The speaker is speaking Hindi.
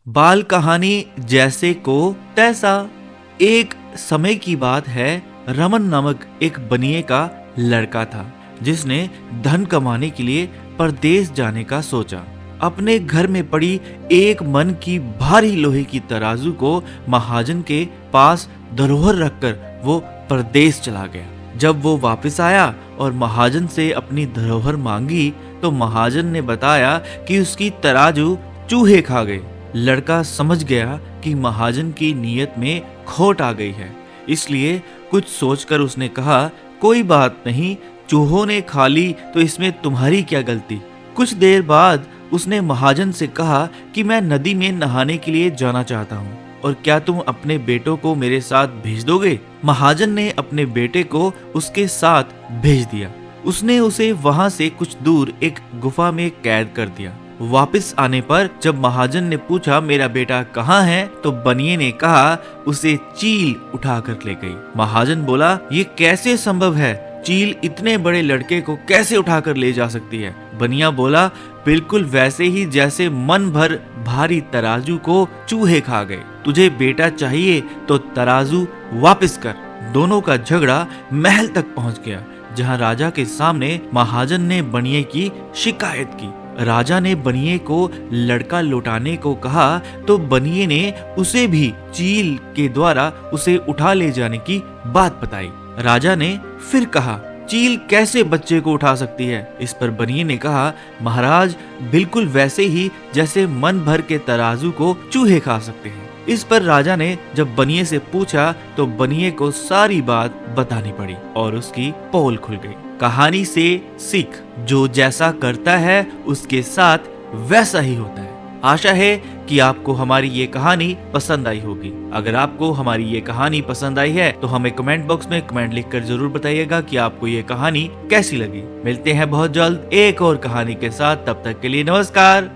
बाल कहानी जैसे को तैसा। एक समय की बात है, रमन नामक एक बनिए का लड़का था जिसने धन कमाने के लिए परदेश जाने का सोचा। अपने घर में पड़ी एक मन की भारी लोहे की तराजू को महाजन के पास धरोहर रखकर वो परदेश चला गया। जब वो वापस आया और महाजन से अपनी धरोहर मांगी तो महाजन ने बताया कि उसकी तराजू चूहे खा गए। लड़का समझ गया कि महाजन की नीयत में खोट आ गई है, इसलिए कुछ सोचकर उसने कहा, कोई बात नहीं, चूहों ने खा ली तो इसमें तुम्हारी क्या गलती। कुछ देर बाद उसने महाजन से कहा कि मैं नदी में नहाने के लिए जाना चाहता हूँ और क्या तुम अपने बेटों को मेरे साथ भेज दोगे। महाजन ने अपने बेटे को उसके साथ भेज दिया। उसने उसे वहां से कुछ दूर एक गुफा में कैद कर दिया। वापस आने पर जब महाजन ने पूछा मेरा बेटा कहाँ है, तो बनिए ने कहा उसे चील उठा कर ले गई। महाजन बोला, ये कैसे संभव है, चील इतने बड़े लड़के को कैसे उठाकर ले जा सकती है। बनिया बोला, बिल्कुल वैसे ही जैसे मन भर भारी तराजू को चूहे खा गए। तुझे बेटा चाहिए तो तराजू वापस कर। दोनों का झगड़ा महल तक पहुंच गया, जहां राजा के सामने महाजन ने बनिए की शिकायत की। राजा ने बनिए को लड़का लौटाने को कहा तो बनिए ने उसे भी चील के द्वारा उसे उठा ले जाने की बात बताई। राजा ने फिर कहा, चील कैसे बच्चे को उठा सकती है। इस पर बनिए ने कहा, महाराज बिल्कुल वैसे ही जैसे मन भर के तराजू को चूहे खा सकते हैं। इस पर राजा ने जब बनिए से पूछा तो बनिए को सारी बात बतानी पड़ी और उसकी पोल खुल गई। कहानी से सीख, जो जैसा करता है उसके साथ वैसा ही होता है। आशा है कि आपको हमारी ये कहानी पसंद आई होगी। अगर आपको हमारी ये कहानी पसंद आई है तो हमें कमेंट बॉक्स में कमेंट लिखकर जरूर बताइएगा कि आपको ये कहानी कैसी लगी। मिलते हैं बहुत जल्द एक और कहानी के साथ, तब तक के लिए नमस्कार।